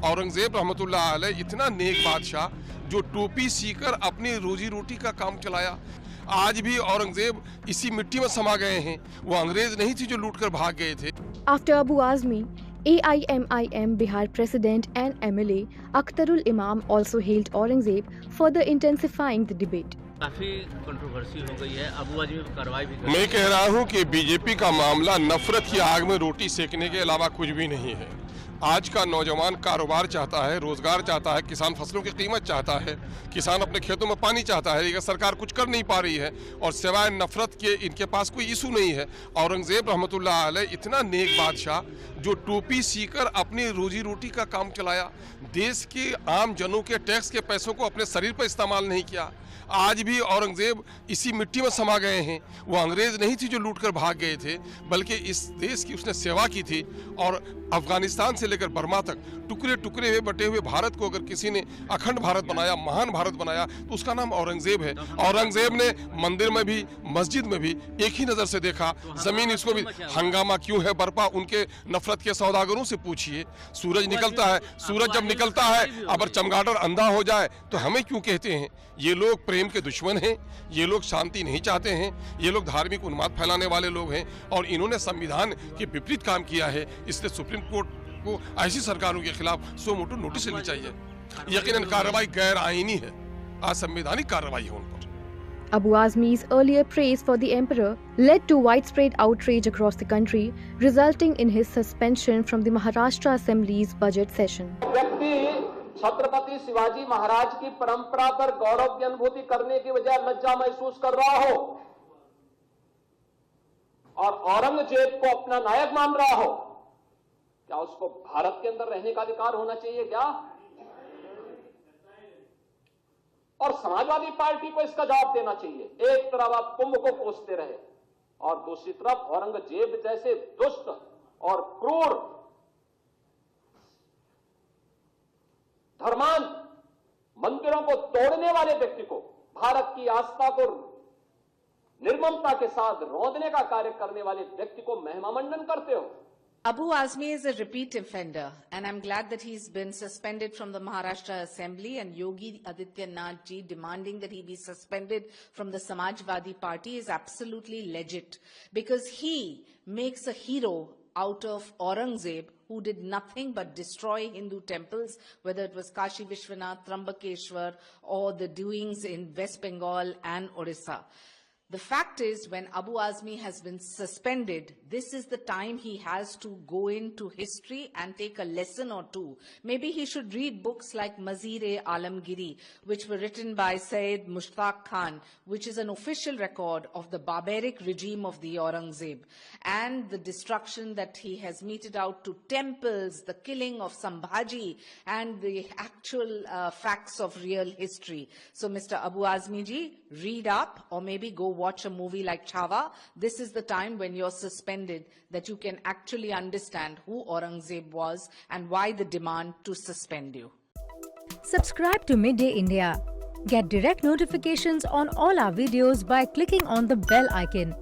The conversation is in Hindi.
औरंगजेब रहमतुल्लाह अलैह इतना नेक बादशाह जो टोपी सीकर अपनी रोजी रोटी का काम चलाया। आज भी औरंगजेब इसी मिट्टी में समा गए हैं। वो अंग्रेज नहीं थी जो लूटकर भाग गए थे। After Abu Azmi, AIMIM Bihar President and MLA Akhtarul Imam also hailed Aurangzeb, further intensifying the debate. काफी कंट्रोवर्सी हो गई है। अबू आजमी पर कार्रवाई भी कर मैं कह रहा हूं कि बीजेपी का मामला नफरत की आग में रोटी सेकने के अलावा कुछ भी नहीं है। आज का नौजवान कारोबार चाहता है, रोजगार चाहता है, किसान फसलों की कीमत चाहता है, किसान अपने खेतों में पानी चाहता है, लेकिन सरकार कुछ कर नहीं पा रही है और सिवाय नफरत के इनके पास कोई इशू नहीं है। औरंगजेब रहमतुल्लाह अलैह इतना नेक बादशाह जो टोपी सीकर अपनी रोजी रोटी का काम चलाया, देश के आम जनों के टैक्स के पैसों को अपने शरीर पर इस्तेमाल नहीं किया। आज भी औरंगजेब इसी मिट्टी में समा गए हैं। वो अंग्रेज नहीं थी जो लूटकर भाग गए थे, बल्कि इस देश की उसने सेवा की थी। और अफगानिस्तान से लेकर बर्मा तक टुकड़े टुकड़े हुए बटे हुए भारत को अगर किसी ने अखंड भारत बनाया, महान भारत बनाया, तो उसका नाम औरंगजेब है। औरंगजेब ने मंदिर में भी मस्जिद में भी एक ही नज़र से देखा। ज़मीन इसको भी हंगामा क्यों है बर्पा, उनके नफरत के सौदागरों से पूछिए। सूरज निकलता है, सूरज जब निकलता है अगर चमगादड़ अंधा हो जाए तो हमें क्यों कहते हैं? ये लोग प्रेम के दुश्मन हैं, ये लोग शांति नहीं चाहते हैं, ये लोग धार्मिक उन्माद फैलाने वाले लोग हैं और इन्होंने संविधान के विपरीत काम किया है। इसलिए सुप्रीम कोर्ट को ऐसी सरकारों के खिलाफ सो मोटो नोटिस लेनी चाहिए। यकीनन कार्रवाई गैर आईनी है, असंवैधानिक कार्रवाई है उन पर। Abu Azmi's earlier praise for the emperor led to widespread outrage across the country, resulting in his suspension from the Maharashtra Assembly's budget session. Chhatrapati Shivaji Maharaj की परंपरा पर गौरव की अनुभूति करने की बजाय लज्जा महसूस कर रहा हो और औरंगजेब को अपना नायक मान रहा हो, क्या उसको भारत के अंदर रहने का अधिकार होना चाहिए क्या? और समाजवादी पार्टी को इसका जवाब देना चाहिए। एक तरफ आप कुंभ को कोसते रहे और दूसरी तरफ औरंगजेब जैसे दुष्ट और क्रूर धर्मांध मंदिरों को तोड़ने वाले व्यक्ति को, भारत की आस्था को निर्ममता के साथ रौंदने का कार्य करने वाले व्यक्ति को महिमामंडन करते हो। Abu Azmi is a repeat offender, and I'm glad that he's been suspended from the Maharashtra Assembly, and Yogi Adityanath ji demanding that he be suspended from the Samajwadi Party is absolutely legit, because he makes a hero out of Aurangzeb, who did nothing but destroy Hindu temples, whether it was Kashi Vishwanath, Trambakeshwar, or the doings in West Bengal and Orissa. The fact is, when Abu Azmi has been suspended, this is the time he has to go into history and take a lesson or two. Maybe he should read books like Mazir-e-Alamgiri, which were written by Sayyid Mushtaq Khan, which is an official record of the barbaric regime of the Aurangzeb and the destruction that he has meted out to temples, the killing of Sambhaji, and the actual facts of real history. So, Mr. Abu Azmi ji, read up or maybe go watch a movie like Chhawa. This is the time when you're suspended that you can actually understand who Aurangzeb was and why the demand to suspend you. Subscribe to Midday India. Get direct notifications on all our videos by clicking on the bell icon.